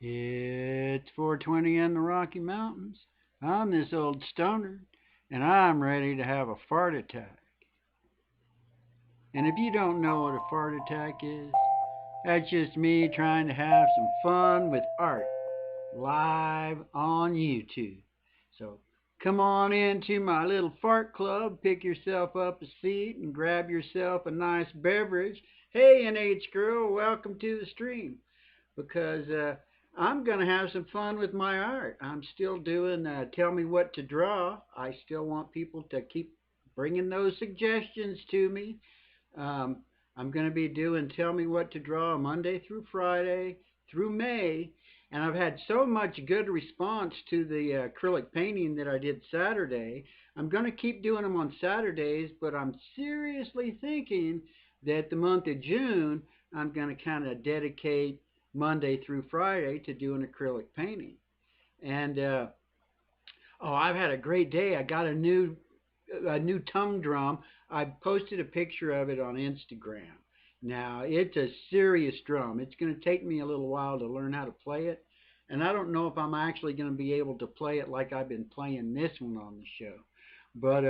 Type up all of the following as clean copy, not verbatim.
It's 4:20 in the Rocky Mountains. I'm this old stoner, and I'm ready to have a fart attack. And if you don't know what a fart attack is, that's just me trying to have some fun with art live on YouTube. So come on into my little fart club, pick yourself up a seat, and grab yourself a nice beverage. Hey, NH girl, welcome to the stream. Because I'm going to have some fun with my art. I'm still doing Tell Me What to Draw. I still want people to keep bringing those suggestions to me. Um, I'm going to be doing Tell Me What to Draw Monday through Friday through May. And I've had so much good response to the acrylic painting that I did Saturday. I'm going to keep doing them on Saturdays, but I'm seriously thinking that the month of June, I'm going to kind of dedicate Monday through Friday to doing acrylic painting. And I've had a great day. I got a new tongue drum. I posted a picture of it on Instagram. Now, it's a serious drum. It's going to take me a little while to learn how to play it. And I don't know if I'm actually going to be able to play it like I've been playing this one on the show. But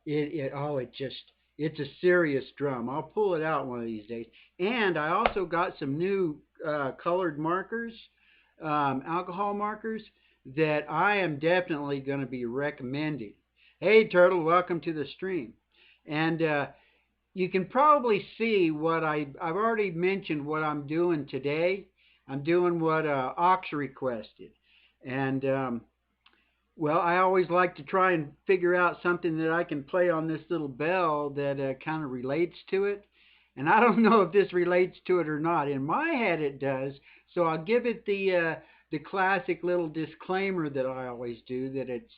it's a serious drum. I'll pull it out one of these days. And I also got some new colored markers, alcohol markers, that I am definitely going to be recommending. Hey, Turtle, welcome to the stream. And you can probably see what I've already mentioned what I'm doing today. I'm doing what Ox requested. And, well, I always like to try and figure out something that I can play on this little bell that kind of relates to it. And I don't know if this relates to it or not. In my head it does. So I'll give it the classic little disclaimer that I always do, that it's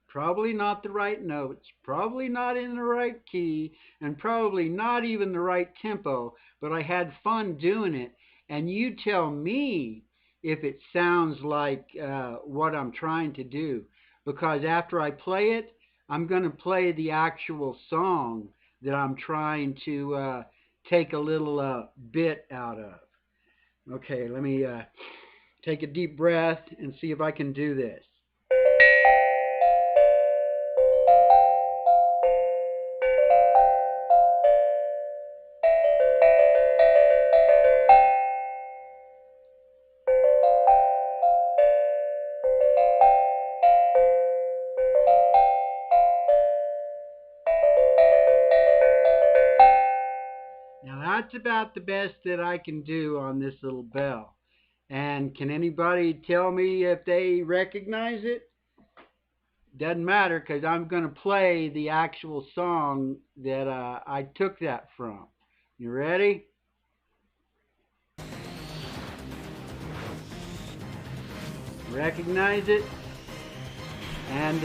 probably not the right notes, probably not in the right key, and probably not even the right tempo, but I had fun doing it. And you tell me if it sounds like what I'm trying to do. Because after I play it, I'm going to play the actual song that I'm trying to take a little bit out of. Okay, let me take a deep breath and see if I can do this. Now that's about the best that I can do on this little bell. And can anybody tell me if they recognize it? Doesn't matter, because I'm going to play the actual song that I took that from. You ready? Recognize it? And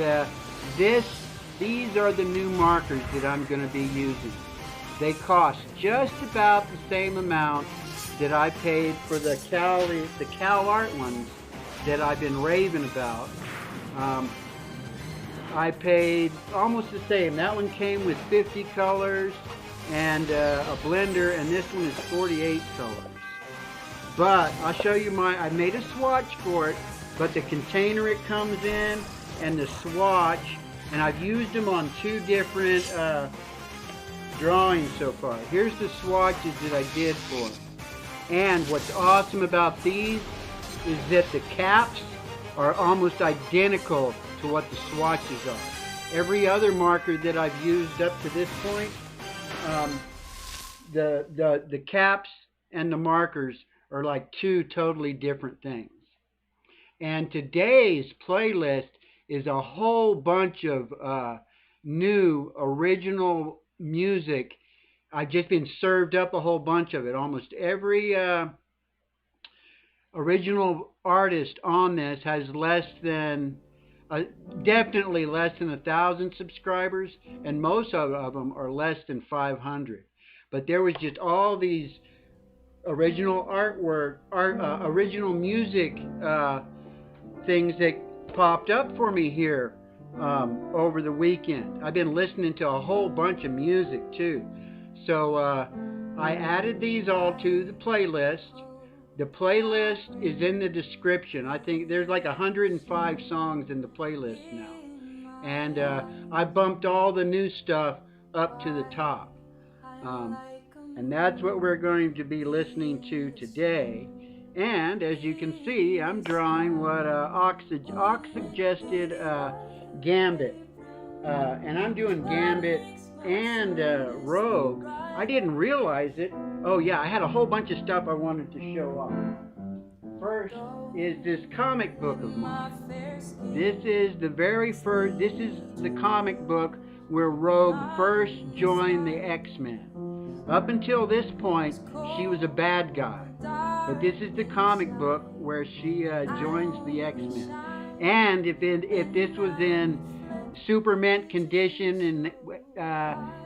these are the new markers that I'm going to be using. They cost just about the same amount that I paid for the Cal Art ones that I've been raving about. I paid almost the same. That one came with 50 colors and a blender, and this one is 48 colors. But I'll show you I made a swatch for it, but the container it comes in and the swatch, and I've used them on two different drawings so far. Here's the swatches that I did for them. And what's awesome about these is that the caps are almost identical to what the swatches are. Every other marker that I've used up to this point, the caps and the markers are like two totally different things. And today's playlist is a whole bunch of new original music. I've just been served up a whole bunch of it. Almost every original artist on this has definitely less than 1,000 subscribers, and most of them are less than 500. But there was just all these original artwork, original music things that popped up for me here over the weekend. I've been listening to a whole bunch of music too. So I added these all to the playlist The playlist is in the description. I think there's like 105 songs in the playlist now. And I bumped all the new stuff up to the top. Um, and that's what we're going to be listening to today. And as you can see, I'm drawing what Ox suggested Gambit. And I'm doing Gambit and Rogue. I didn't realize it. Oh yeah, I had a whole bunch of stuff I wanted to show off. First is this comic book of mine. This is the comic book where Rogue first joined the X-Men. Up until this point, she was a bad guy. But this is the comic book where she joins the X-Men. And if this was in super mint condition, and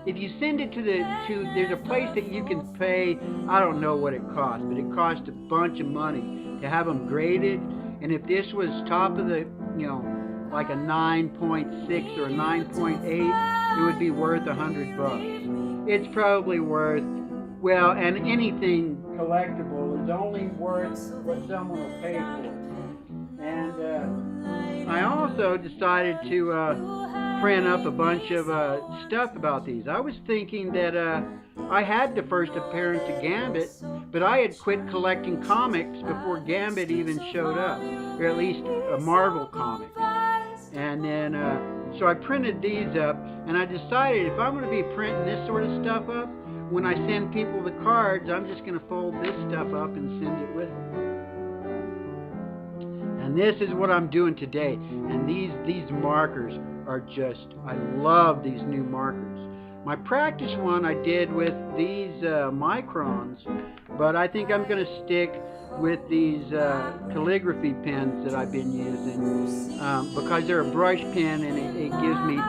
if you send it to there's a place that you can pay, I don't know what it costs, but it costs a bunch of money to have them graded. And if this was top of the, like a 9.6 or a 9.8, it would be worth $100. It's probably worth, well, and anything collectible is only worth what someone will pay for it. And I also decided to print up a bunch of stuff about these. I was thinking that I had the first appearance of Gambit, but I had quit collecting comics before Gambit even showed up, or at least a Marvel comic. And then, so I printed these up, and I decided if I'm going to be printing this sort of stuff up, when I send people the cards, I'm just going to fold this stuff up and send it with them. And this is what I'm doing today. And these markers are just, I love these new markers. My practice one I did with these microns, but I think I'm going to stick with these calligraphy pens that I've been using because they're a brush pen, and it gives me,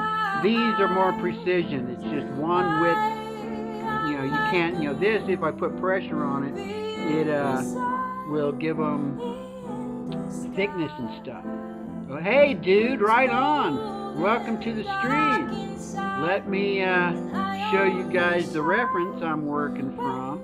these are more precision. It's just one width. You can't, this, if I put pressure on it, it will give them thickness and stuff. Well, hey dude, right on. Welcome to the stream. Let me show you guys the reference I'm working from.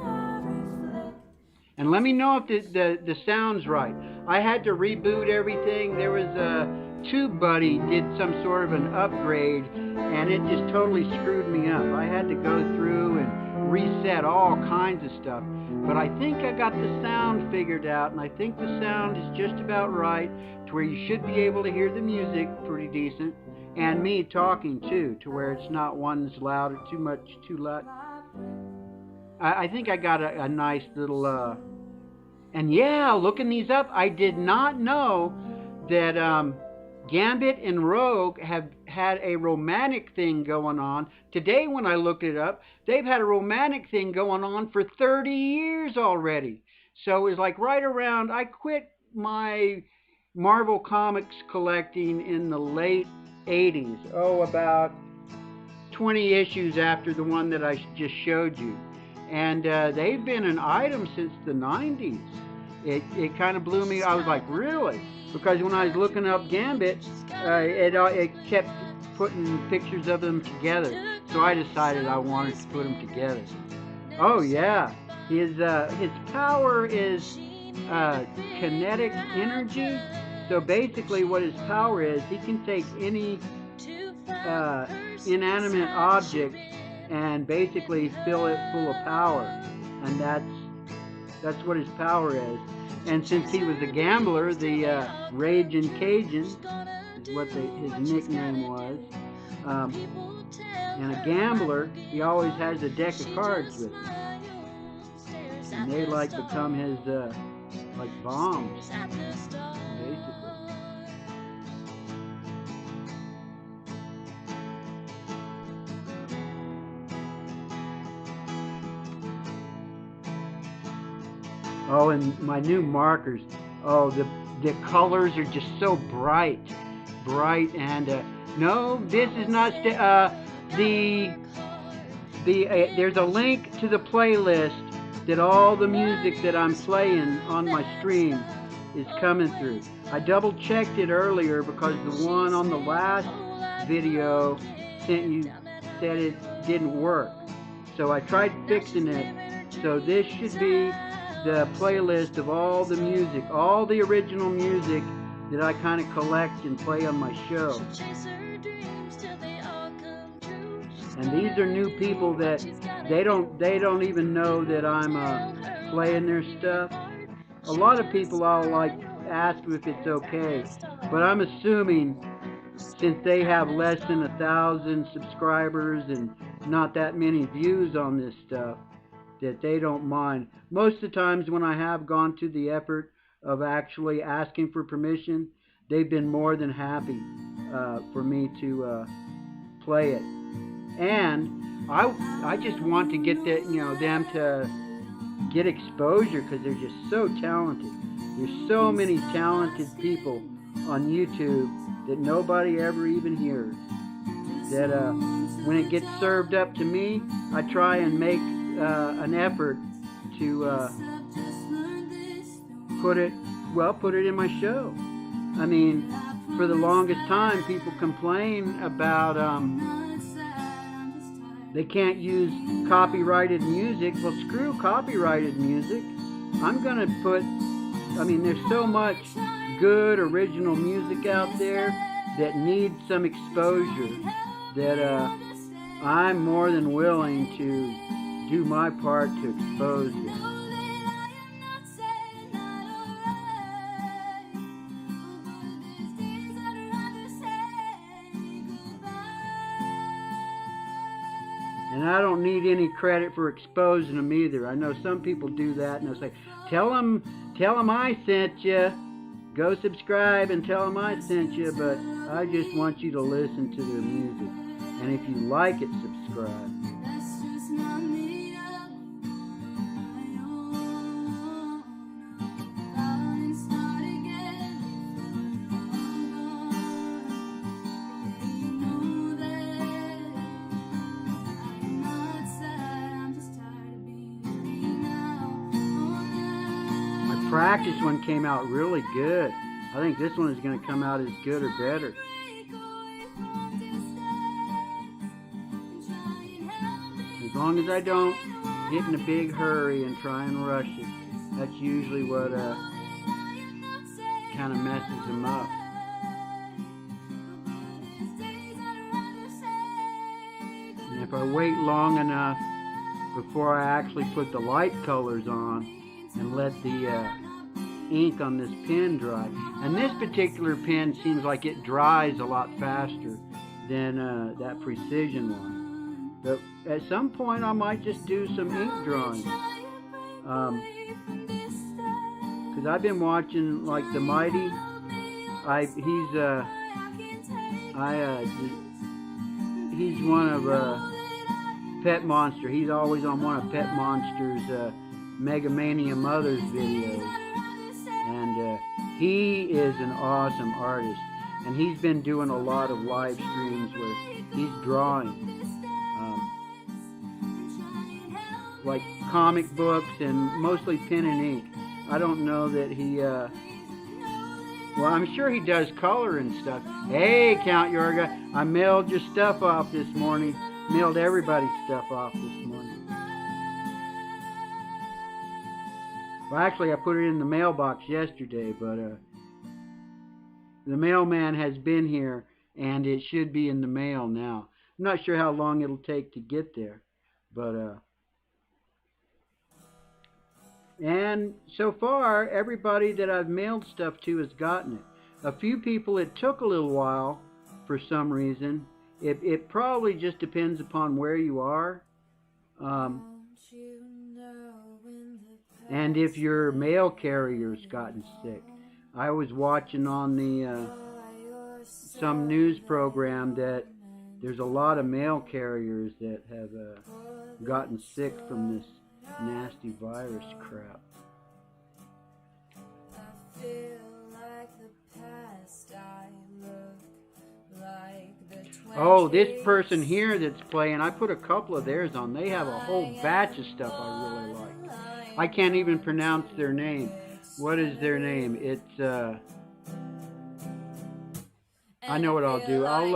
And let me know if the sound's right. I had to reboot everything. There was a TubeBuddy did some sort of an upgrade, and it just totally screwed me up. I had to go through and reset all kinds of stuff. But I think I got the sound figured out, and I think the sound is just about right to where you should be able to hear the music pretty decent, and me talking too, to where it's not one's loud or too loud. I think I got a nice little, and yeah, looking these up, I did not know that Gambit and Rogue have had a romantic thing going on. Today when I looked it up, they've had a romantic thing going on for 30 years already. So it was like right around, I quit my Marvel Comics collecting in the late 80s. Oh, about 20 issues after the one that I just showed you. And they've been an item since the 90s. It kind of blew me. I was like, really? Because when I was looking up Gambit, it kept putting pictures of them together. So I decided I wanted to put them together. Oh yeah, his power is kinetic energy. So basically what his power is, he can take any inanimate object and basically fill it full of power. And that's what his power is. And since he was a gambler, the Raging Cajun is what his nickname was. And a gambler, he always has a deck of cards with him. And they like become his like bombs, basically. Oh, and my new markers. Oh, the colors are just so bright, and no, this is not there's a link to the playlist that all the music that I'm playing on my stream is coming through. I double checked it earlier because the one on the last video said it didn't work. So I tried fixing it. So this should be the playlist of all the music, all the original music that I kind of collect and play on my show. And these are new people that they don't even know that I'm playing their stuff. A lot of people I'll ask if it's okay, but I'm assuming since they have less than 1,000 subscribers and not that many views on this stuff, that they don't mind. Most of the times when I have gone to the effort of actually asking for permission, they've been more than happy for me to play it. And I just want to get them to get exposure, because they're just so talented. There's so many talented people on YouTube that nobody ever even hears. That when it gets served up to me, I try and make an effort to put it in my show. I mean, for the longest time, people complain about they can't use copyrighted music. Well, screw copyrighted music. I'm gonna there's so much good original music out there that needs some exposure that I'm more than willing to do my part to expose them. And I don't need any credit for exposing them either. I know some people do that, and they'll say, tell them I sent you. Go subscribe and tell them I sent you. But I just want you to listen to their music. And if you like it, subscribe. Practice one came out really good. I think this one is going to come out as good or better. As long as I don't get in a big hurry and try and rush it. That's usually what kind of messes them up. And if I wait long enough before I actually put the light colors on and let the ink on this pen dry. And this particular pen seems like it dries a lot faster than that Precision one. But at some point I might just do some ink drawing. Because I've been watching like the Mighty. He's one of Pet Monster. He's always on one of Pet Monster's Mega Mania Mothers videos. And he is an awesome artist, and he's been doing a lot of live streams where he's drawing like comic books and mostly pen and ink. I don't know that he well, I'm sure he does color and stuff. Hey, Count Yorga, I mailed your stuff off this morning. Mailed everybody's stuff off this morning. Well, actually, I put it in the mailbox yesterday, but the mailman has been here, and it should be in the mail now. I'm not sure how long it'll take to get there, but and so far, everybody that I've mailed stuff to has gotten it. A few people, it took a little while for some reason. It probably just depends upon where you are. And if your mail carrier's gotten sick. I was watching on the some news program that there's a lot of mail carriers that have gotten sick from this nasty virus crap. Oh, this person here that's playing, I put a couple of theirs on. They have a whole batch of stuff I really like. I can't even pronounce their name. What is their name? It's I know what I'll do. I'm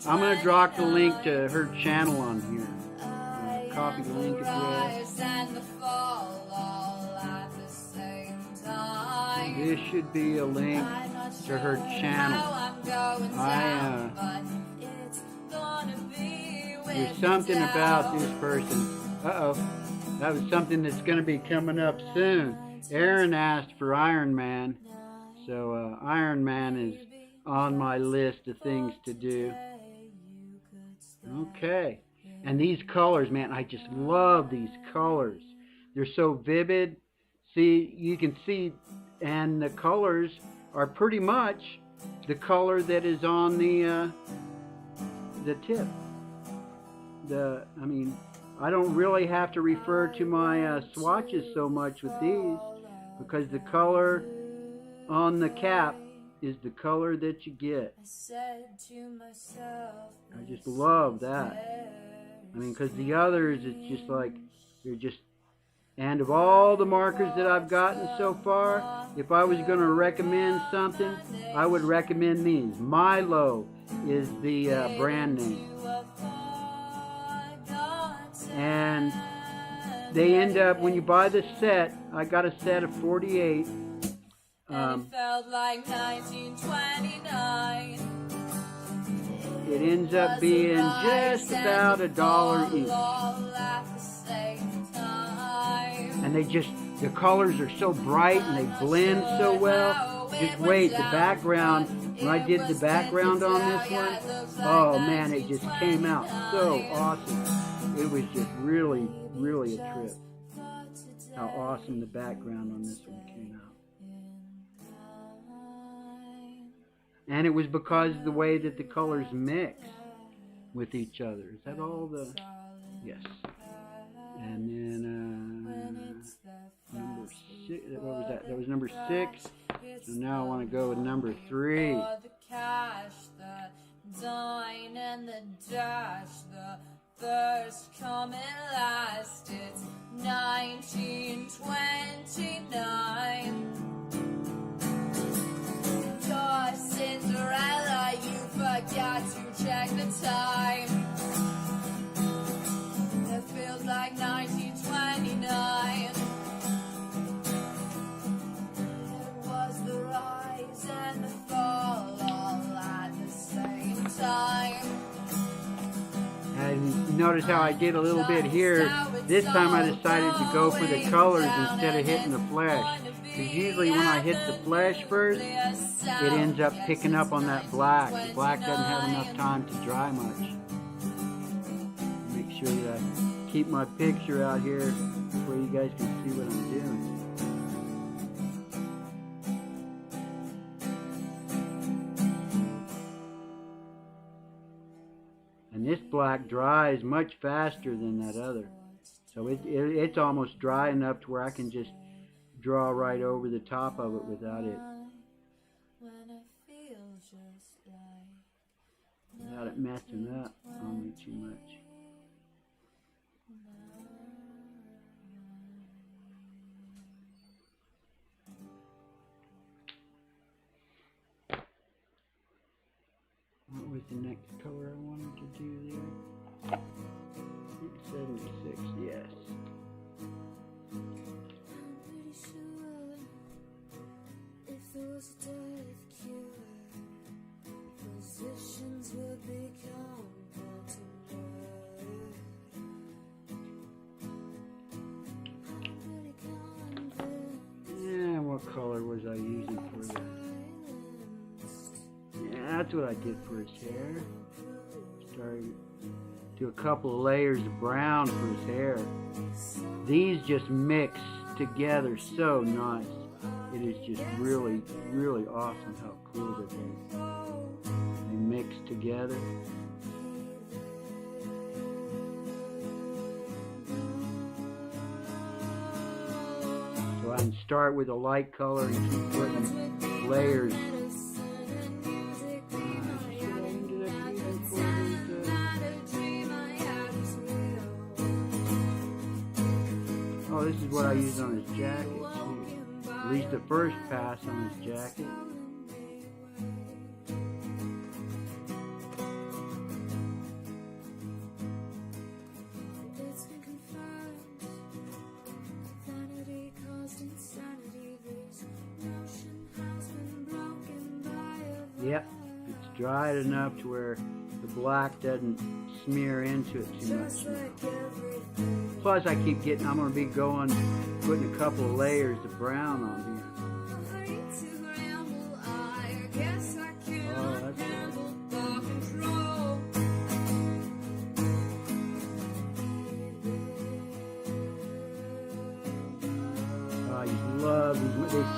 gonna drop the link to her channel on here. Copy the link address. This should be a link to her channel. There's something about this person. That was something that's going to be coming up soon. Aaron asked for Iron Man, so Iron Man is on my list of things to do. Okay, and these colors, man, I just love these colors. They're so vivid. See, you can see, and the colors are pretty much the color that is on the tip. I mean, I don't really have to refer to my swatches so much with these, because the color on the cap is the color that you get. I just love that. I mean, because the others, it's just like, they're just, and of all the markers that I've gotten so far, if I was going to recommend something, I would recommend these. Milo is the brand name. And they end up, when you buy the set, I got a set of 48. And it felt like 1929. It ends up being just about $1 each. And they just, the colors are so bright and they blend so well. Just wait, the background, when I did the background on this one, oh man, it just came out so awesome. It was just really, really a trip. How awesome the background on this one came out. And it was because of the way that the colors mix with each other. Is that all the... Yes. And then, number 6, what was that? That was number 6. So now I want to go with number 3. The cash, the dine and the dash, the first come and last. It's 1929. You're Cinderella, you forgot to check the time. It feels like 1929. It was the rise and the fall all at the same time. And notice how I did a little bit here. This time I decided to go for the colors instead of hitting the flesh. Because usually when I hit the flesh first, it ends up picking up on that black. The black doesn't have enough time to dry much. Make sure that I keep my picture out here where you guys can see what I'm doing. And this black dries much faster than that other. So it's almost dry enough to where I can just draw right over the top of it without it messing up on me too much. What was the next color I wanted to do there? 76, yes. Yeah, what color was I using for that? Yeah, that's what I did for his hair. Started do a couple of layers of brown for his hair. These just mix together so nice. It is just really, really awesome how cool that they mix together. So I can start with a light color and keep putting layers. Oh, this is what I used on his jacket too. At least the first pass on his jacket. Insanity, caused insanity, there's no Yep, it's dried enough to where the black doesn't smear into it too much now. Plus I'm going to be putting a couple of layers of brown on here. Oh, that's good. I just love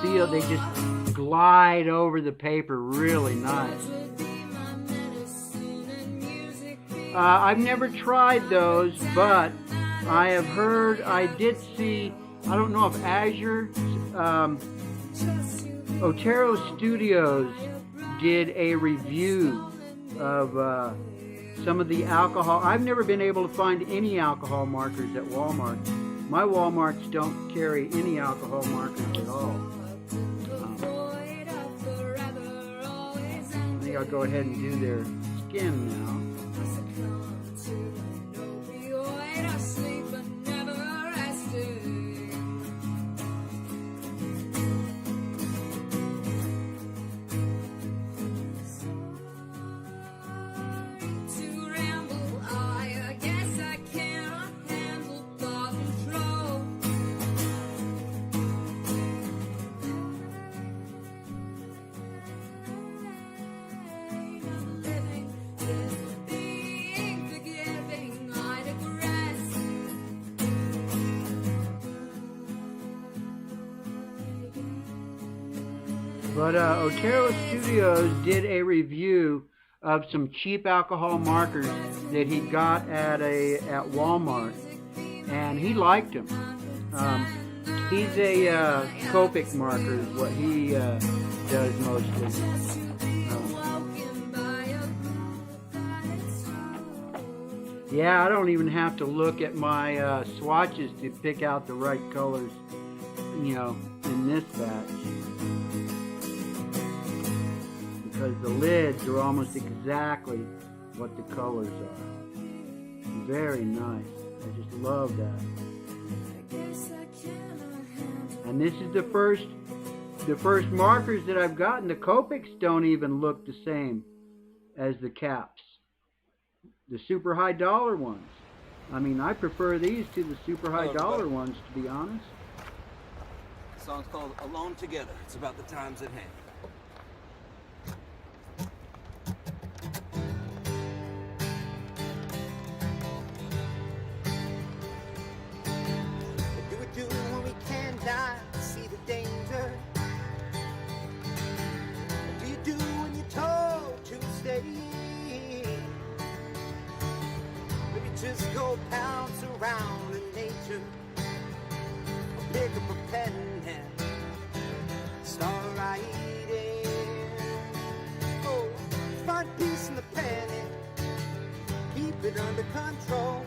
these. They just glide over the paper really nice. I've never tried those, but I have heard, I did see, I don't know if Azure, Otero Studios did a review of some of the alcohol. I've never been able to find any alcohol markers at Walmart. My Walmarts don't carry any alcohol markers at all. I think I'll go ahead and do their skin now. But Otero Studios did a review of some cheap alcohol markers that he got at Walmart, and he liked them. He's a Copic marker is what he does mostly. Yeah, I don't even have to look at my swatches to pick out the right colors, in this batch. Because the lids are almost exactly what the colors are. Very nice. I just love that. And this is the first markers that I've gotten. The Copics don't even look the same as the caps. The super high dollar ones. I mean, I prefer these to the super high dollar ones, to be honest. The song's called Alone Together. It's about the times at hand. See the danger. What do you do when you're told to stay? Maybe just go pounce around in nature, or pick up a pen and start writing. Oh, find peace in the panic, keep it under control,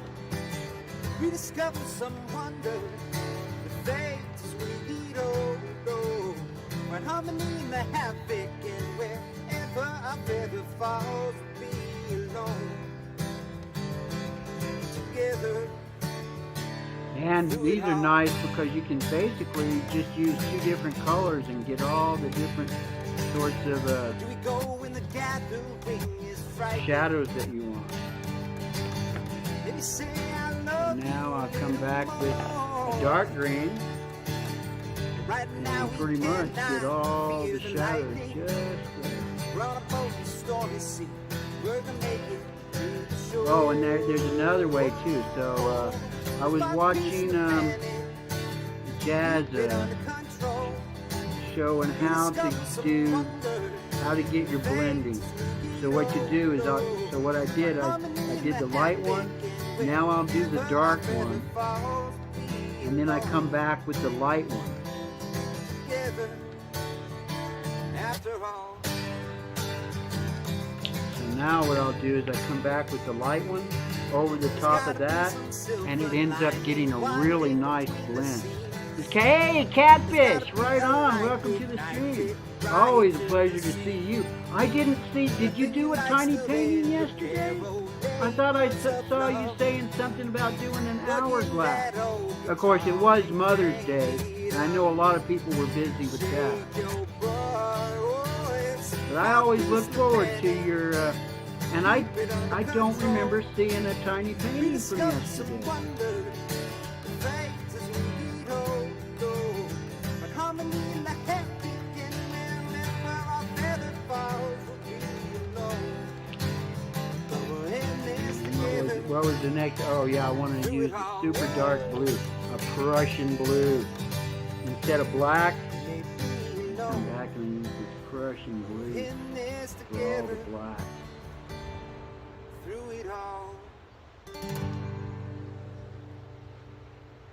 rediscover some wonder. Fate is sweet, oh, oh. When harmony in the havoc, and wherever our feather falls, we'll be alone together. And these are nice because you can basically just use two different colors and get all the different sorts of shadows that you want. And now I'll come back with a dark green, and pretty much get all the shadows just right. Oh, and there's another way too. So I was watching Jazz showing how to get your blending. So what you do is, what I did the light one. Now I'll do the dark one, and then I come back with the light one. So now what I'll do is I come back with the light one over the top of that, and it ends up getting a really nice blend. Hey, Catfish, right on. Welcome to the stream. Always a pleasure to see you. I didn't see, did you do a tiny painting yesterday? I thought I saw you saying something about doing an hourglass. Of course, it was Mother's Day, and I know a lot of people were busy with that. But I always look forward to your, and I don't remember seeing a tiny painting from yesterday. What was the next? Oh yeah, I wanted to use the super dark blue, a Prussian blue. Instead of black, come back and use this Prussian blue for all the black.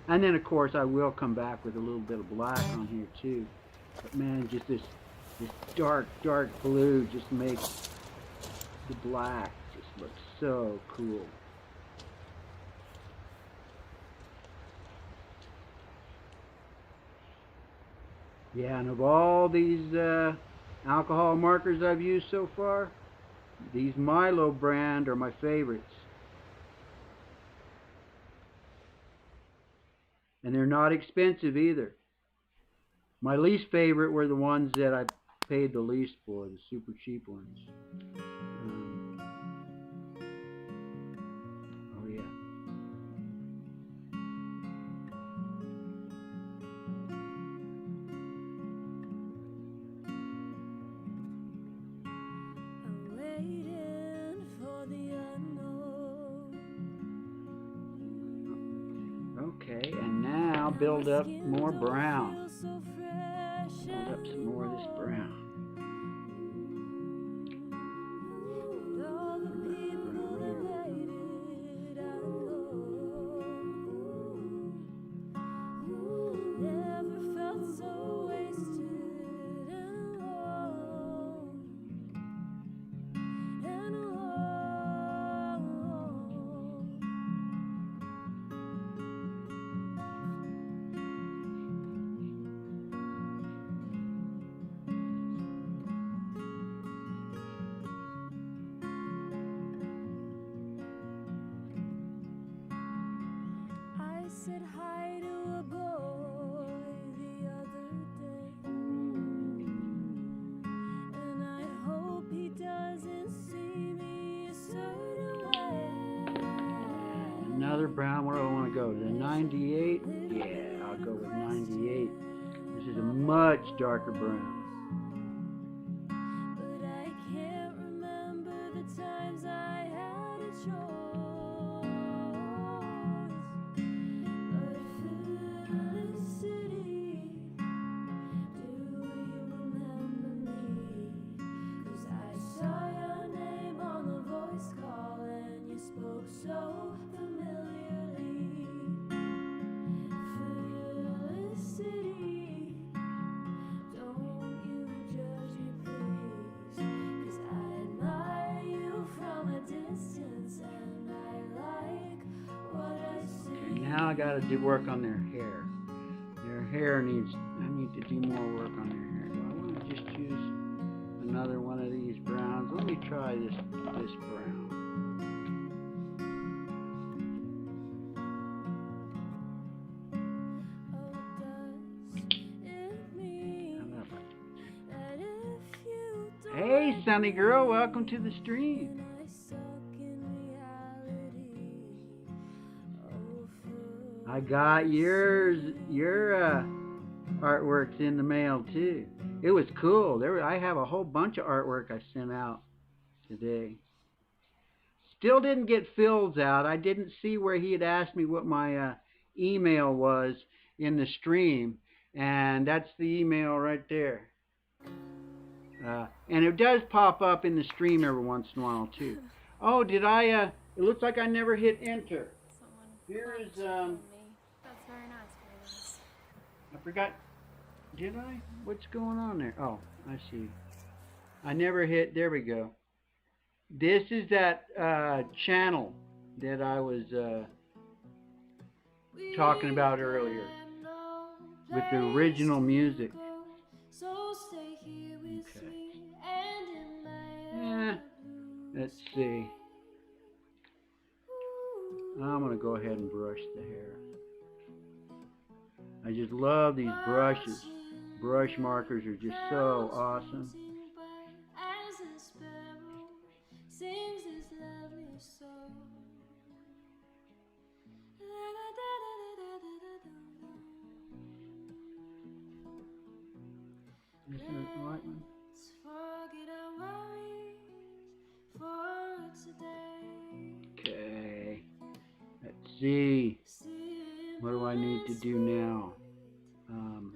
And then of course I will come back with a little bit of black on here too. But man, just this dark blue just makes the black just look so cool. Yeah, and of all these alcohol markers I've used so far, these Milo brand are my favorites. And they're not expensive either. My least favorite were the ones that I paid the least for, the super cheap ones. Oh yeah. Okay, and now build up more brown. Build up some more of this brown. Said hi to a boy the other day, and I hope he doesn't see me a certain way. Another brown. Where do I want to go? The 98? Yeah, I'll go with 98. This is a much darker brown. But I can't remember the times I had a choice. So familiarly, Felicity, don't you judge me please, 'cause I admire you from a distance and I like what I see. Okay, now I gotta do work on their hair. Their hair needs, I need to do more work on their hair. Do I want to just choose another one of these browns? Let me try this brown. Hey, Sunny Girl, welcome to the stream. I got your artworks in the mail too. It was cool. I have a whole bunch of artwork I sent out today. Still didn't get Phil's out. I didn't see where he had asked me what my email was in the stream, and that's the email right there. And it does pop up in the stream every once in a while too. Oh, did I? It looks like I never hit enter. Here is That's very nice, Carlos. I forgot. Did I? What's going on there? Oh, I see. I never hit. There we go. This is that channel that I was talking about earlier with the original music. Okay. Let's see. I'm going to go ahead and brush the hair. I just love these brushes. Brush markers are just so awesome. This is the right one. Okay. Let's see. What do I need to do now? I'm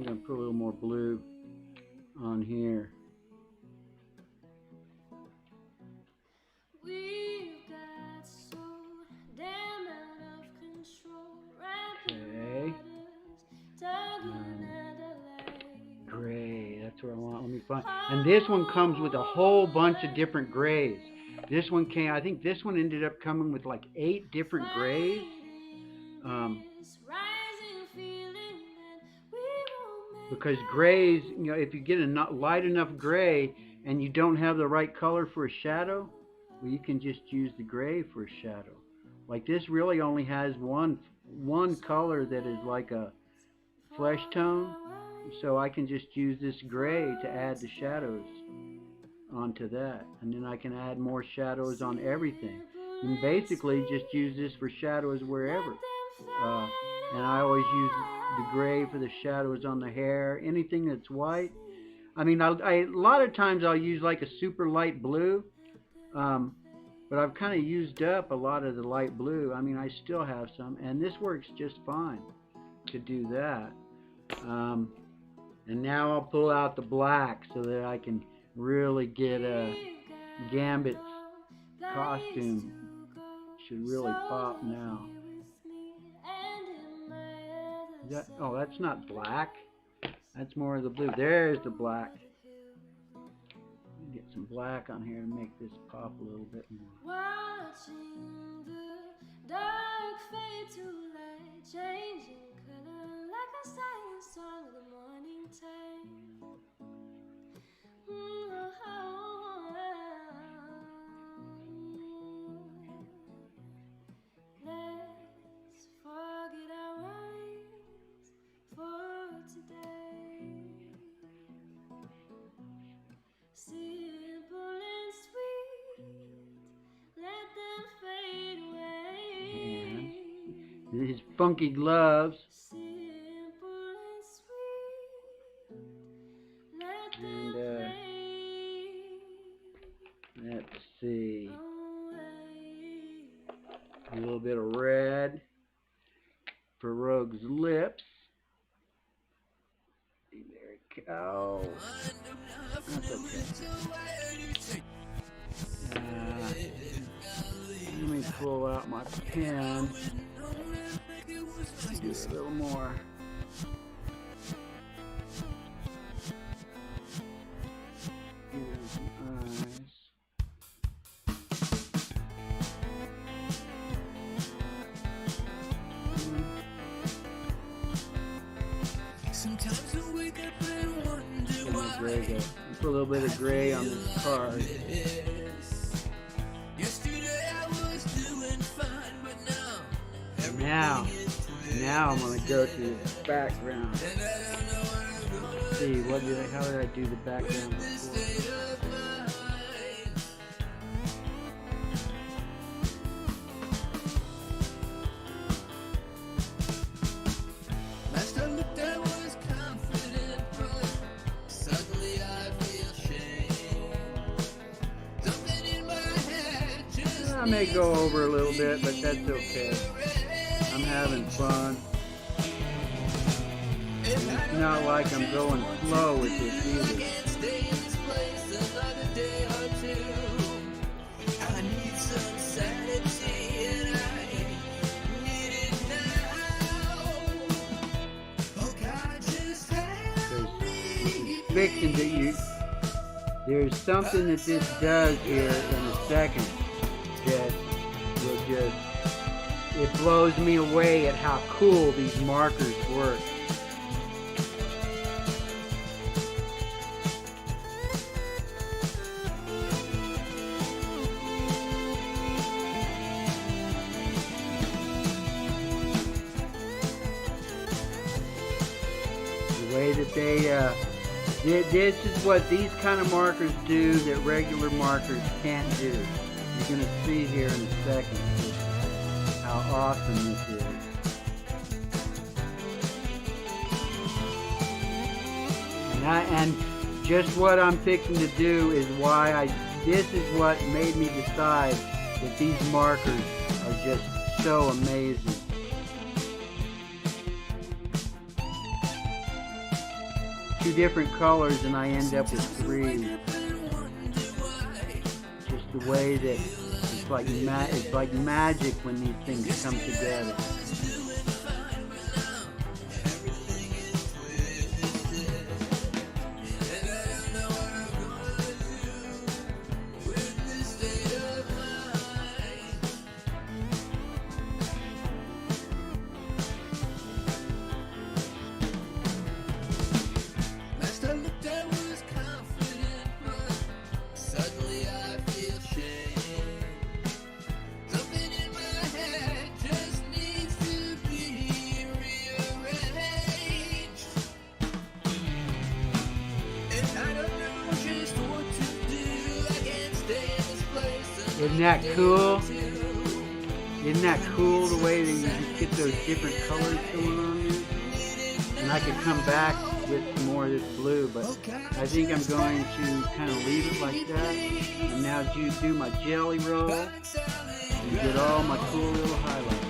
going to put a little more blue on here. Okay. Gray, that's what I want. Let me find. And this one comes with a whole bunch of different grays. This one came, I think this one ended up coming with like 8 different grays. Because grays, you know, if you get a not light enough gray and you don't have the right color for a shadow, well, you can just use the gray for a shadow. Like this really only has one color that is like a flesh tone, so I can just use this gray to add the shadows onto that, and then I can add more shadows on everything. And basically just use this for shadows wherever. And I always use the gray for the shadows on the hair, anything that's white. I mean, a lot of times I'll use like a super light blue, but I've kind of used up a lot of the light blue. I mean, I still have some, and this works just fine to do that. And now I'll pull out the black so that I can really get a Gambit's costume. Should really pop now. Oh, that's not black. That's more of the blue. There's the black. Get some black on here to make this pop a little bit more. Watching the dark fade to light, changing color like a silent song of the morning time. Let's forget our worries for today. Simple and sweet, let them fade away. And his funky gloves. Simple and sweet, let them And let's see, away. a little bit of red for Rogue's lips. There we go. That's okay. Let me pull out my pen. Do a little more. Here's some eyes. Sometimes I wake up and wonder why. Put a little bit of gray on this card. Yesterday I was doing fine, but Now I'm gonna go to the background. Let's see, how did I do the background before? last I looked I was confident, but suddenly I feel shame. Something in my head just I may go over a little bit, but that's okay. I'm having fun. It's not like I'm going slow with this either. can't stay in this place another day or two. I need some sanity and I need it now. Oh God, just help me. Fiction that there's something that this does here in a second that will just, it blows me away at how cool these markers work. The way that this is what these kind of markers do that regular markers can't do. You're going to see here in a second how awesome this is. And just what I'm fixing to do is why this is what made me decide that these markers are just so amazing. Two different colors and I end up with three. Just the way that it's like magic when these things come together. Isn't that cool? Isn't that cool the way that you just get those different colors going on there? And I could come back with more of this blue, but I think I'm going to kind of leave it like that. And now do my jelly roll and get all my cool little highlights.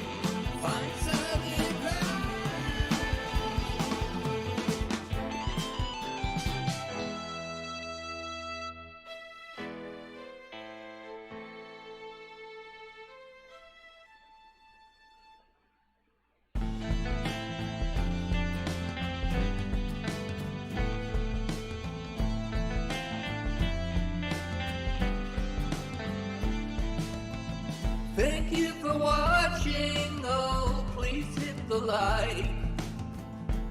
Thank you for watching, oh please hit the like.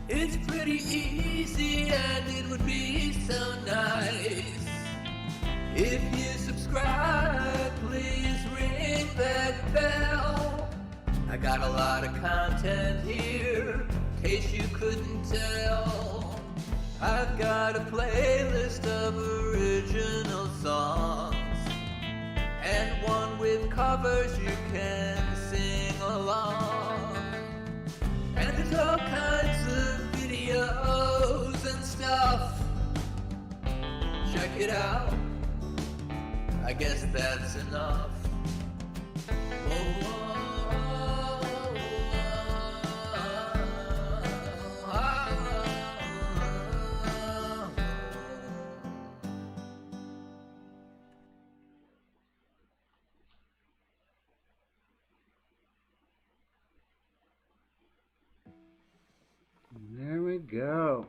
It's pretty easy and it would be so nice if you subscribe, please ring that bell. I got a lot of content here, in case you couldn't tell. I've got a playlist of original songs and one with covers you can sing along. And there's all kinds of videos and stuff. Check it out. I guess that's enough. There we go.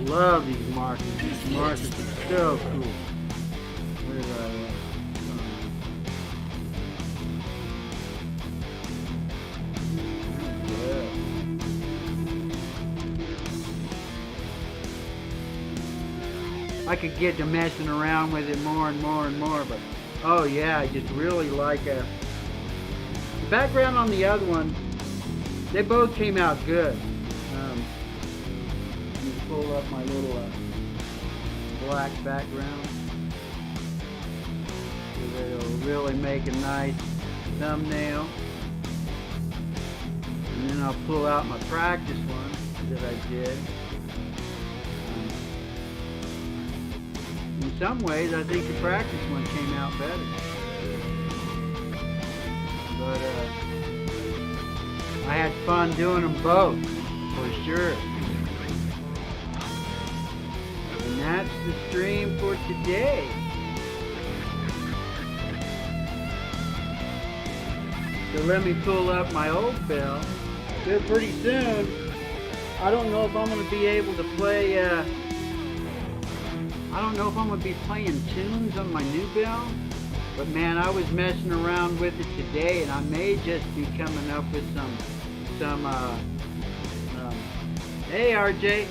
Love these markers. These markers are so cool. Where did I I could get to messing around with it more and more and more, but oh yeah, I just really like the background on the other one. They both came out good. Let me pull up my little black background so that it'll really make a nice thumbnail. And then I'll pull out my practice one that I did. In some ways, I think the practice one came out better. But I had fun doing them both, for sure. And that's the stream for today. So let me pull up my old bell. Good, pretty soon. I don't know if I'm going to be able to play... I don't know if I'm going to be playing tunes on my new bell, but man, I was messing around with it today, and I may just be coming up with some hey RJ,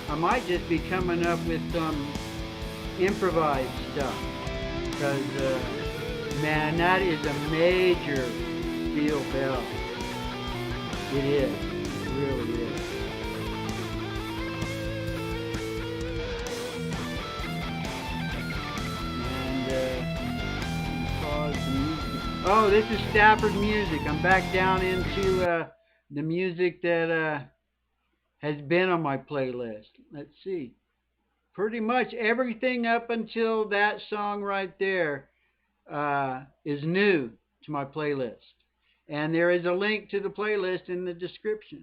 I might just be coming up with some improvised stuff, because man, that is a major steel bell. It is, it really is. Pause the music. Oh, this is Stafford music. I'm back down into the music that has been on my playlist. Let's see. Pretty much everything up until that song right there is new to my playlist. And there is a link to the playlist in the description.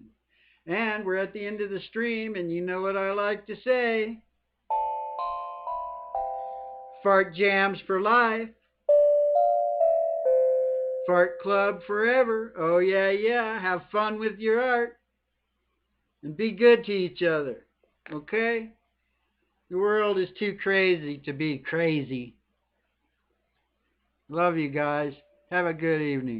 And we're at the end of the stream, and you know what I like to say. Fart jams for life. Fart club forever. Oh yeah, yeah. Have fun with your art. And be good to each other. Okay? The world is too crazy to be crazy. Love you guys. Have a good evening.